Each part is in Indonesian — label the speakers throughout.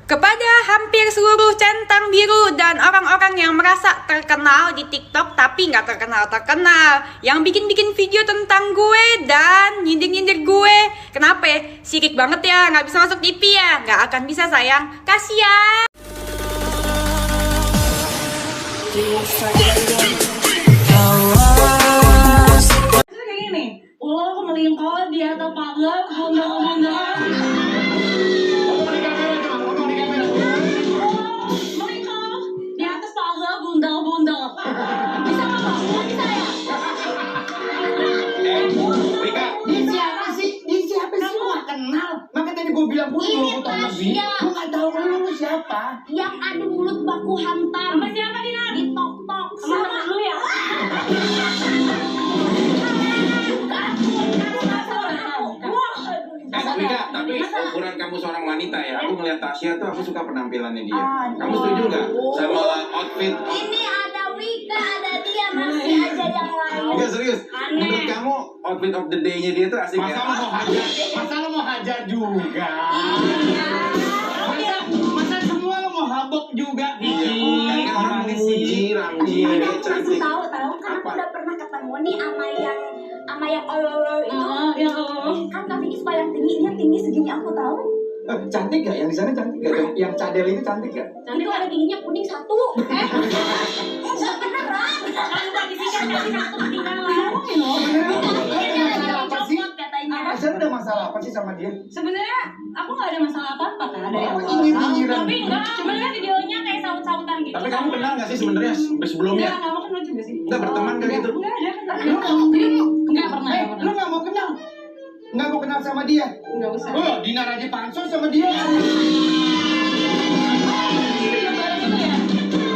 Speaker 1: Kepada hampir seluruh centang biru dan orang-orang yang merasa terkenal di TikTok tapi nggak terkenal, yang bikin-bikin video tentang gue dan nyindir-nyindir gue. Kenapa ya? Sirik banget ya, nggak bisa masuk TV ya? Nggak akan bisa sayang, kasian.
Speaker 2: Kayak gini, ulo melingkar di atas pagar, bunda-bunda. Melingkar di atas pagar, bunda-bunda. Bisa nggak? Bisa ya?
Speaker 3: Rika,
Speaker 4: Dia siapa sih? Dia siapa sih? Lu gak kenal. Makanya tadi gue bilang gue
Speaker 5: Ini
Speaker 4: 20 tahun lebih.
Speaker 5: Tasya.
Speaker 4: Gue gak tahu lu siapa.
Speaker 5: Yang ada mulut baku hantam.
Speaker 2: Sama siapa Dina?
Speaker 5: Di tok-tok
Speaker 2: Sama temen lu ya?
Speaker 3: Rika, tapi ukuran kamu seorang wanita ya. Aku ngeliat Tasya tuh, aku suka penampilannya dia. Kamu setuju nggak sama outfit?
Speaker 5: Ini ada Wika, ada dia, masih aja yang lain.
Speaker 3: Enggak serius. Menurut kamu outfit of the day-nya dia tuh asik
Speaker 4: Masa
Speaker 3: ya?
Speaker 4: lu mau hajar? Masa lu mau hajar juga? Masa semua lu mau habok juga?
Speaker 3: Iya, bukan kan orang memuji Ramji, dia
Speaker 5: Aku masih
Speaker 3: cantik.
Speaker 5: tahu kan aku udah pernah ketemu nih sama yang olor itu.
Speaker 2: Ya Allah.
Speaker 5: Kan Kak Vicky suka yang tinggi, dia tinggi segini aku tahu.
Speaker 4: Cantik gak? Yang di sana cantik gak? Yang cadel itu cantik gak?
Speaker 5: Itu ada giginya kuning satu. Beneran.
Speaker 2: Kalau tadi sih kan kasih satu ketinggalan.
Speaker 5: Dia lagi
Speaker 4: Apa sih?
Speaker 5: dicopot katanya.
Speaker 4: Tasya lu ada masalah apa sih sama dia?
Speaker 2: Sebenarnya aku nggak ada masalah apa-apa kan dari
Speaker 4: Oh,
Speaker 2: awal.
Speaker 4: nyinyir-nyinyiran.
Speaker 2: Tapi enggak, cuman kan videonya kayak saut-sautan gitu.
Speaker 3: Tapi kamu kenal nggak sih sebenarnya sebelumnya?
Speaker 2: Enggak, kamu kenal juga sih.
Speaker 3: Nggak berteman kan gitu?
Speaker 2: Enggak ada kenal.
Speaker 4: Lu gak mau kenal?
Speaker 2: Enggak pernah.
Speaker 4: Lu gak mau kenal? Gak mau kenal sama dia?
Speaker 2: Enggak usah.
Speaker 4: Oh, Dinar aja pansos sama dia.
Speaker 2: Video bareng itu ya?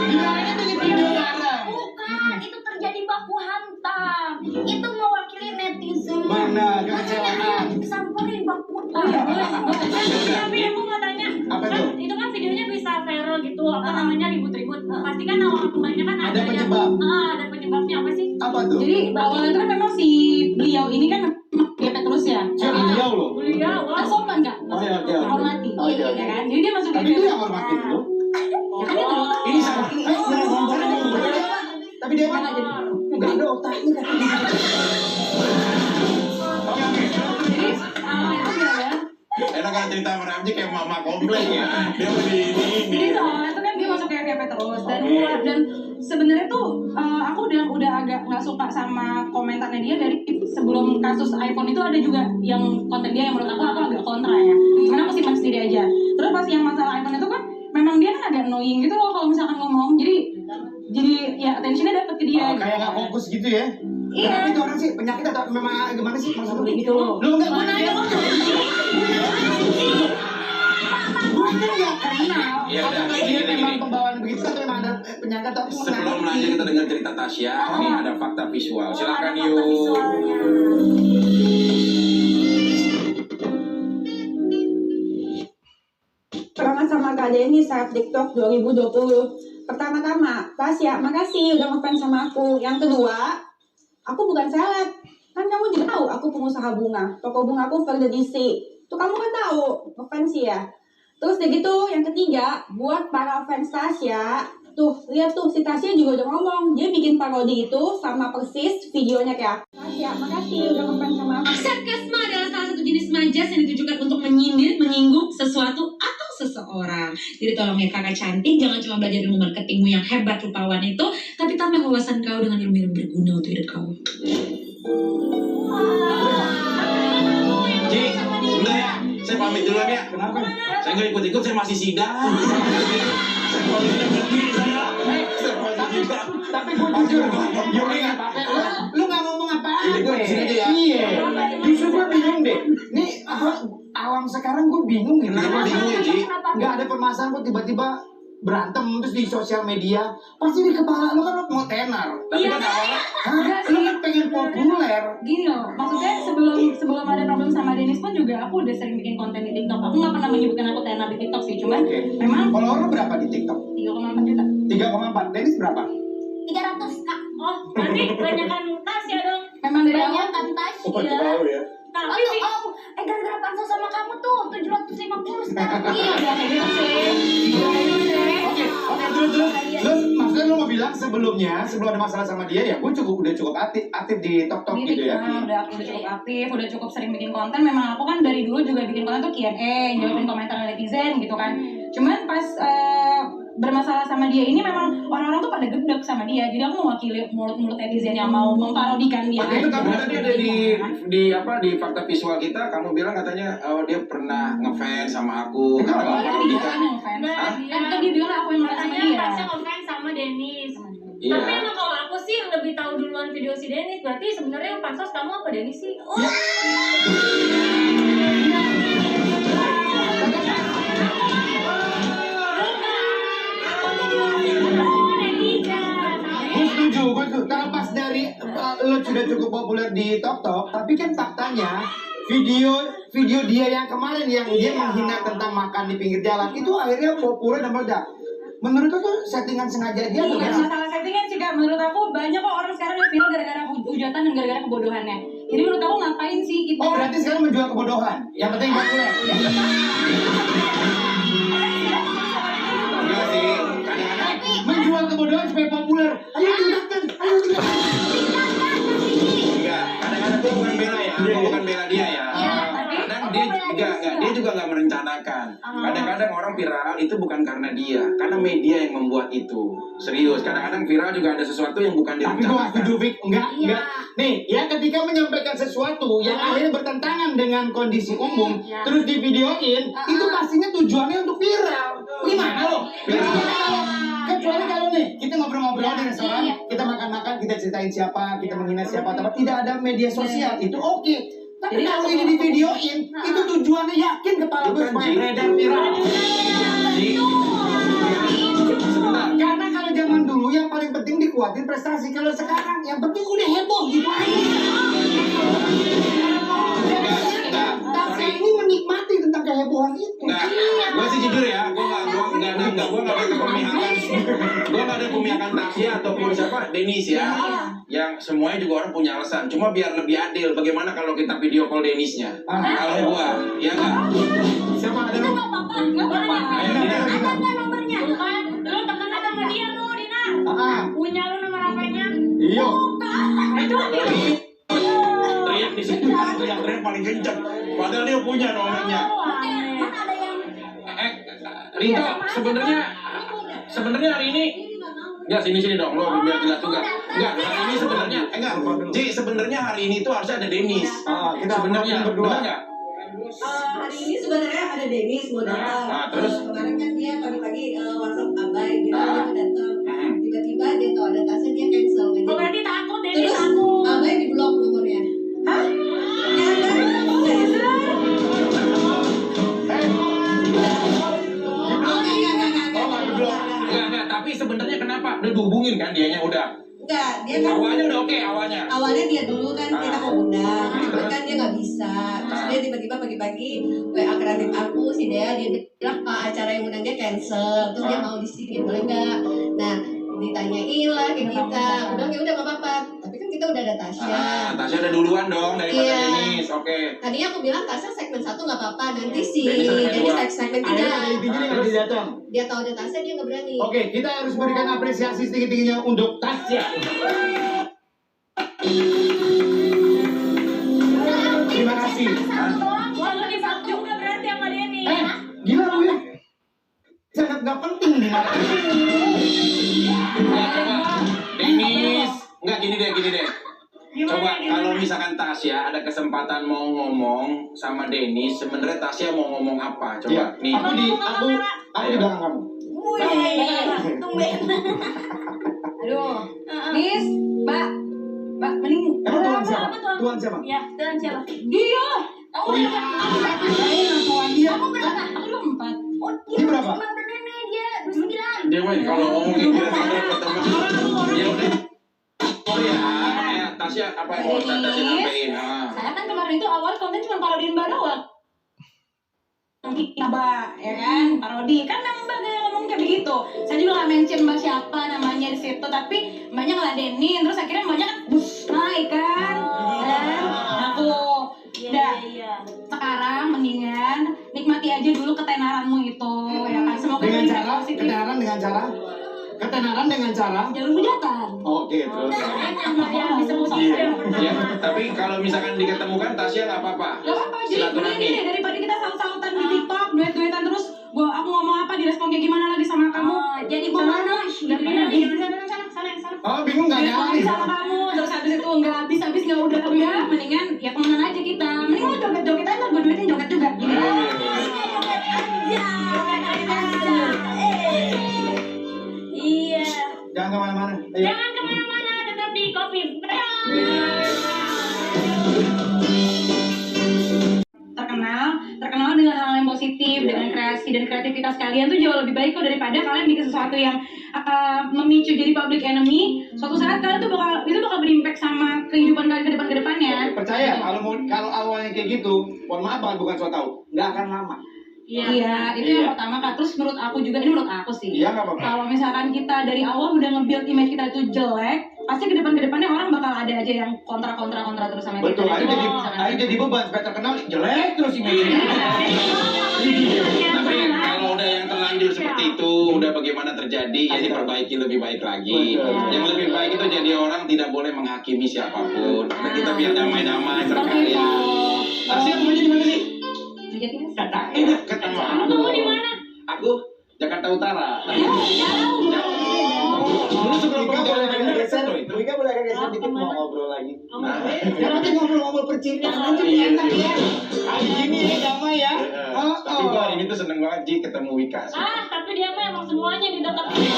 Speaker 4: Dinar aja bikin video bareng.
Speaker 5: Bukan, itu terjadi baku hantam. Itu mewakili netizen.
Speaker 4: Mana kekecewaan?
Speaker 5: Samperin baku
Speaker 2: Oh iya,
Speaker 5: hantam.
Speaker 2: boleh. Tapi aku mau tanya,
Speaker 4: Apa
Speaker 2: kan
Speaker 4: tuh?
Speaker 2: itu kan videonya bisa viral gitu, apa namanya ribut-ribut. Pasti kan orang kebanyakan kan
Speaker 4: Ada penyebab.
Speaker 2: Ada penyebabnya apa sih?
Speaker 4: Apa tuh?
Speaker 6: Jadi awalnya itu kan memang si beliau ini kan gepet terus ya.
Speaker 4: Siapa beliau loh?
Speaker 2: Beliau,
Speaker 6: Kan sopan kak?
Speaker 4: Oh iya, oke, oke.
Speaker 6: Hormati.
Speaker 4: Oh, iya,
Speaker 6: Ya
Speaker 4: oke.
Speaker 6: kan? Jadi dia masuk
Speaker 4: Tapi itu yang hormatin lu.
Speaker 6: Ya kan itu.
Speaker 4: Ini sama. Tapi dia kan nggak ada otaknya kan.
Speaker 3: Oke, oke.
Speaker 6: Jadi itu dia kan.
Speaker 3: Enak kan cerita sama Ramji kayak mama komplain ya. Dia begini ini.
Speaker 6: Jadi awalnya itu kan dia masuk kayak gepet terus dan sebenarnya tuh aku udah agak nggak suka sama komentarnya dia dari sebelum kasus iPhone itu ada juga yang konten dia yang menurut aku agak kontra ya. Cuman aku simpan sendiri aja. Terus pas yang masalah iPhone itu kan memang dia kan agak annoying gitu loh kalau misalkan ngomong. Jadi ya attentionnya dapet ke dia.
Speaker 4: Oh, kayak nggak fokus gitu ya?
Speaker 6: Iya.
Speaker 4: Kenapa itu orang sih penyakit atau memang gimana sih maksudnya?
Speaker 6: Gitu loh.
Speaker 4: Lu nggak mana ya? Gue kan nggak kenal.
Speaker 3: Iya, udah,
Speaker 4: Apakah
Speaker 3: gini,
Speaker 4: dia
Speaker 3: gini,
Speaker 4: memang
Speaker 3: gini.
Speaker 4: pembawaan begitu atau memang ada penyakit atau apa?
Speaker 3: Sebelum lanjut kita dengar cerita Tasya, ini ada fakta visual. Silakan
Speaker 5: Ada
Speaker 3: yuk.
Speaker 5: fakta visualnya.
Speaker 1: Semangat sama Kak Denny saat TikTok 2020. Pertama-tama, Tasya, makasih udah ngefans sama aku. Yang kedua, aku bukan seleb. Kan kamu juga tahu aku pengusaha bunga. Toko bunga aku Further DC. Tuh kamu kan tahu, ngefans ya. Terus udah gitu, yang ketiga, buat para fans Tasya, tuh lihat tuh si Tasya juga udah ngomong. Dia bikin parodi itu sama persis videonya kayak Tasya, makasih udah ngefans sama aku.
Speaker 7: Sarkasme adalah salah satu jenis majas yang ditujukan untuk menyindir, menyinggung sesuatu atau seseorang. Jadi tolong ya kakak cantik, jangan cuma belajar ilmu marketingmu yang hebat rupawan itu, tapi tambah wawasan kau dengan ilmu yang berguna untuk hidup kau.
Speaker 3: Ji, sebentar ya. Saya pamit duluan ya.
Speaker 4: Kenapa?
Speaker 3: Saya nggak ikut-ikut, saya masih sidang. Saya mau berhenti saya. Saya mau sidang.
Speaker 4: Tapi gue jujur, Yogi nggak apa-apa. Lu nggak ngomong apa-apa.
Speaker 3: Jadi gue di sini aja ya.
Speaker 4: Iya. Justru gue bingung deh. Nih awam sekarang gue bingung gitu.
Speaker 3: Kenapa bingung ya, Ji?
Speaker 4: Nggak ada permasalahan kok tiba-tiba berantem terus di sosial media. Pasti di kepala lu kan lu mau tenar.
Speaker 3: Tapi kan awalnya
Speaker 4: Hah? Lu kan pengen populer.
Speaker 6: Gini loh, maksudnya sebelum ada problem sama Dennis pun juga aku udah sering bikin konten di TikTok. Aku nggak pernah menyebutkan aku tenar di TikTok sih, cuman
Speaker 4: Oke.
Speaker 6: memang
Speaker 4: Follower lu berapa di TikTok?
Speaker 6: 3,4 juta.
Speaker 4: 3,4. Dennis berapa?
Speaker 5: 300 Kak.
Speaker 2: Oh, berarti banyakan Tasya dong.
Speaker 6: Memang dari awal
Speaker 5: Banyak kan Tasya.
Speaker 3: ya.
Speaker 2: Tapi
Speaker 5: gara-gara pansos sama kamu tuh 750 sekarang.
Speaker 6: iya udah kayak gitu sih.
Speaker 4: sebelumnya sebelum ada masalah sama dia ya gue udah cukup aktif di TikTok gitu ya.
Speaker 6: Udah cukup aktif, udah cukup sering bikin konten. Memang aku kan dari dulu juga bikin konten tuh Q&A, jawabin komentar netizen gitu kan. Cuman pas bermasalah sama dia ini memang orang-orang tuh pada gedek sama dia. Jadi aku mewakili mulut-mulut netizen yang mau memparodikan dia.
Speaker 3: Waktu itu kamu tadi ada di fakta visual kita, kamu bilang katanya dia pernah ngefans sama aku karena memparodikan.
Speaker 6: Kan dia bilang aku yang ngefans sama
Speaker 2: Katanya
Speaker 6: dia.
Speaker 2: Tasya ngefans sama Denis.
Speaker 3: Iya.
Speaker 2: Tapi emang kalau aku sih lebih tahu duluan video si Denis. Berarti sebenarnya yang pansos kamu apa Denis sih?
Speaker 4: Gue setuju. Terlepas dari lo sudah cukup populer di TikTok, tapi kan faktanya video dia yang kemarin yang dia menghina tentang makan di pinggir jalan itu akhirnya populer dan meledak. Menurut lo tuh settingan sengaja dia
Speaker 6: Iya,
Speaker 4: bukan?
Speaker 6: masalah settingan sih Kak. Menurut aku banyak kok orang sekarang yang viral gara-gara hujatan dan gara-gara kebodohannya. Jadi menurut aku ngapain sih kita?
Speaker 4: Oh berarti sekarang menjual kebodohan. Yang penting populer.
Speaker 3: Enggak sih, kadang-kadang
Speaker 4: Menjual kebodohan supaya populer. Ayo tingkatkan, ayo tingkatkan.
Speaker 3: enggak, kadang-kadang gue bukan bela ya, gue bukan bela dia ya. Kadang dia juga nggak merencanakan. Kadang-kadang orang viral itu bukan karena dia, karena media yang membuat itu. Serius, kadang-kadang viral juga ada sesuatu yang bukan
Speaker 4: Tapi gue
Speaker 3: direncanakan.
Speaker 4: setuju, Vic. Enggak. Nih, ya ketika menyampaikan sesuatu yang akhirnya bertentangan dengan kondisi umum, terus divideoin, itu pastinya tujuannya untuk viral. Gimana lo? Kecuali kalau nih, kita ngobrol-ngobrol di restoran, kita makan-makan, kita ceritain siapa, kita menghina siapa, tapi tidak ada media sosial, itu oke. Tapi kalau ini divideoin, itu tujuannya yakin kepala gue supaya beredar viral.
Speaker 3: Sebentar.
Speaker 4: Karena kalau zaman dulu yang paling penting dikuatin prestasi. Kalau sekarang yang penting udah heboh gitu aja. Tasya ini menikmati tentang kehebohan itu.
Speaker 3: Enggak, gue sih jujur ya, gue nggak ada pemihakan, gue nggak ada pemihakan Tasya ataupun siapa Denis ya, yang semuanya juga orang punya alasan. Cuma biar lebih adil, bagaimana kalau kita video call Denisnya? Kalau gue, ya nggak?
Speaker 4: Siapa ada?
Speaker 2: Itu nggak apa-apa, nggak apa-apa.
Speaker 3: Ayo, Dina.
Speaker 2: Ada nggak nomornya? Bukan, lu temenan sama dia lu, Dina. Punya lu nomor HP-nya?
Speaker 4: Iya.
Speaker 2: Itu dia.
Speaker 3: Teriak di situ, teriak paling kenceng. Padahal dia punya nomornya.
Speaker 2: Mana ada yang
Speaker 3: Rito, sebenarnya hari ini enggak sini dong, lo biar jelas juga. Enggak, hari ini sebenarnya Ji, sebenarnya hari ini tuh harusnya ada Denis.
Speaker 4: Kita
Speaker 3: Sebenarnya
Speaker 4: berdua.
Speaker 3: benar enggak?
Speaker 8: Hari ini sebenarnya ada Denis mau datang.
Speaker 3: Terus?
Speaker 8: Kemarin kan dia pagi-pagi WhatsApp Abai gitu dia mau datang. Tiba-tiba dia tahu ada Tasya dia cancel nggak
Speaker 2: Oh,
Speaker 8: jadi.
Speaker 2: berarti takut, Denis
Speaker 8: Terus
Speaker 2: takut.
Speaker 8: Abai di blok nomornya. Hah? Ya kan?
Speaker 3: Enggak, tapi sebenarnya kenapa? Udah dihubungin kan dianya udah.
Speaker 8: Enggak, dia kan
Speaker 3: Awalnya udah oke awalnya.
Speaker 8: awalnya dia dulu kan kita mau undang, tapi kan dia nggak bisa. Terus dia tiba-tiba pagi-pagi WA kreatif aku si dia bilang Pak acara yang undang dia cancel. Terus dia mau di sini boleh nggak? Nah ditanyain lah ke kita, udah ya udah nggak apa-apa. Tapi kan kita udah ada Tasya.
Speaker 3: Tasya udah duluan dong daripada
Speaker 8: Iya.
Speaker 3: Denis, oke.
Speaker 8: Tadinya aku bilang Tasya segmen 1 nggak apa-apa, nanti si
Speaker 3: Denis segmen
Speaker 8: Denis
Speaker 3: dua.
Speaker 8: segmen 3.
Speaker 4: Akhirnya intinya nggak bisa datang.
Speaker 8: Dia tahu ada Tasya dia nggak berani.
Speaker 4: Oke, kita harus berikan apresiasi setinggi-tingginya untuk Tasya. Terima kasih.
Speaker 2: Wah, lu di-fuck juga berarti sama Denis.
Speaker 4: Gila lu ya. Sangat nggak penting di mata.
Speaker 3: Coba Denis, enggak gini deh. Coba kalau misalkan Tasya ada kesempatan mau ngomong sama Denis, sebenarnya Tasya mau ngomong apa? Coba nih.
Speaker 4: Aku di belakang kamu.
Speaker 6: Aduh, Nis, Mbak, mending
Speaker 4: Emang Tuhan
Speaker 2: Apa,
Speaker 4: siapa?
Speaker 2: apa, Tuhan?
Speaker 4: Tuhan siapa?
Speaker 2: Ya, dan siapa?
Speaker 6: dia. Kamu
Speaker 4: Oh, iya.
Speaker 6: berapa?
Speaker 4: Tuhan dia.
Speaker 6: Kamu berapa? Aku 24.
Speaker 4: Dia berapa?
Speaker 2: Cuma bernenek dia 29.
Speaker 3: Dia mah kalau ngomong kayak gitu ketemu. Ya udah. Oh ya, Tasya apa yang mau Tasya sampaikan?
Speaker 6: Saya kan kemarin itu awal konten cuma parodiin Mbak doang. Mbak, ya kan, parodi kan Mbak gaya ngomong kayak begitu. Saya juga nggak mention Mbak siapa namanya di situ, tapi Mbaknya ngeladenin, terus akhirnya Mbaknya kan naik kan. Aku udah sekarang mendingan nikmati aja dulu ketenaranmu itu, ya kan. Semoga
Speaker 4: Dengan
Speaker 6: jadi
Speaker 4: cara
Speaker 6: positif.
Speaker 4: ketenaran dengan cara Ketenaran dengan cara?
Speaker 6: jalur hujatan.
Speaker 4: Oke, terus.
Speaker 6: Ya, bisa
Speaker 3: Iya. Ya, tapi kalau misalkan diketemukan Tasya nggak apa-apa.
Speaker 6: Gak apa-apa, jadi
Speaker 3: Silaturahmi.
Speaker 6: gini daripada kita saut-sautan di TikTok, duet-duetan terus aku ngomong apa, direspon kayak gimana lagi sama kamu.
Speaker 5: Jadi gimana?
Speaker 6: Sana.
Speaker 4: Oh, bingung nggak
Speaker 6: Direspon
Speaker 4: nyari?
Speaker 6: sama kamu, terus habis itu nggak habis nggak udah, mendingan ya temenan aja kita. Mending lo joget-joget aja, gue duetin joget juga.
Speaker 5: Iya.
Speaker 4: Jangan kemana-mana. Ayo.
Speaker 2: Jangan kemana-mana, tetap di Kopi Fresh.
Speaker 6: Terkenal dengan hal yang positif, dengan kreasi dan kreativitas kalian tuh jauh lebih baik kok daripada kalian bikin sesuatu yang memicu jadi public enemy. Suatu saat kalian tuh bakal berimpact sama kehidupan kalian ke depannya.
Speaker 4: Percaya kalau awalnya kayak gitu, mohon maaf banget bukan so tau, nggak akan lama.
Speaker 6: Iya, itu yang pertama Kak. Terus menurut aku sih.
Speaker 4: Iya nggak apa-apa.
Speaker 6: Kalau misalkan kita dari awal udah nge-build image kita itu jelek, pasti ke depannya orang bakal ada aja yang kontra terus sama
Speaker 4: Betul,
Speaker 6: kita.
Speaker 4: ayo jadi beban supaya terkenal jelek terus image-nya.
Speaker 3: Tapi kalau udah yang terlanjur seperti itu, udah bagaimana terjadi, ya diperbaiki lebih baik lagi.
Speaker 4: Betul.
Speaker 3: Yang lebih baik itu jadi orang tidak boleh menghakimi siapapun. Nah, kita biar damai-damai berkarya. Tasya rumahnya di mana sih? Ketemu.
Speaker 2: Kamu di mana?
Speaker 3: Aku Jakarta Utara.
Speaker 2: Jauh.
Speaker 3: Dulu sebelum
Speaker 4: Wika boleh agak geser,
Speaker 3: loh itu.
Speaker 4: Wika boleh agak geser dikit mau ngobrol lagi.
Speaker 3: Nah,
Speaker 4: Ya nanti ngobrol-ngobrol percintaan aja
Speaker 3: Iya,
Speaker 4: enak
Speaker 3: iya.
Speaker 4: ya. Hari gini ya damai ya.
Speaker 3: Tapi gua hari ini tuh seneng banget Ji ketemu Wika.
Speaker 2: Tapi dia mah emang semuanya dideketin.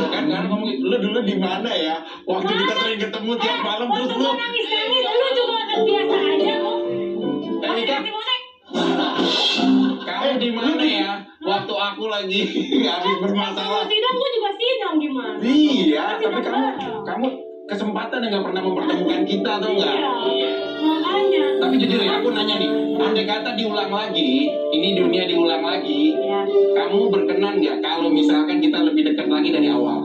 Speaker 3: Kan ngomong lu dulu di mana ya? Waktu kita sering ketemu tiap malam terus
Speaker 2: Waktu
Speaker 3: lu.
Speaker 2: gua nangis-nangis, lu juga akan biasa aja kok.
Speaker 3: Wika,
Speaker 2: Kasih musik.
Speaker 3: kamu di mana ya? Waktu aku lagi habis bermasalah.
Speaker 2: Waktu sidang gua juga sidang gimana?
Speaker 3: Iya, tapi kamu kesempatan yang nggak pernah mempertemukan kita atau enggak?
Speaker 2: Iya. Makanya.
Speaker 3: Tapi jujur ya, aku nanya nih, andai kata diulang lagi, ini dunia diulang lagi,
Speaker 2: Ya.
Speaker 3: kamu berkenan nggak kalau misalkan kita lebih dekat lagi dari awal?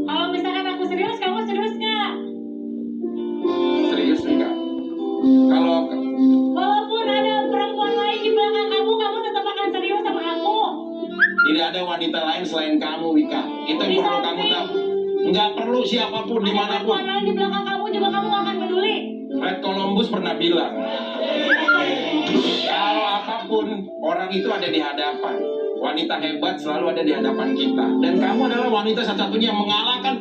Speaker 2: Kalau misalkan aku serius, kamu serius nggak?
Speaker 3: Serius nih kak? Kalau
Speaker 2: Walaupun ada perempuan lain di belakang kamu, kamu tetap akan serius sama aku.
Speaker 3: tidak ada wanita lain selain kamu, Wika, itu yang perlu kamu tahu. Nggak perlu siapapun
Speaker 2: Ada
Speaker 3: dimanapun.
Speaker 2: perempuan lain di belakang kamu juga kamu nggak akan peduli.
Speaker 3: Fred Columbus pernah bilang, kalau apapun orang itu ada di hadapan. Wanita hebat selalu ada di hadapan kita. Dan kamu adalah wanita satu-satunya yang mengalahkan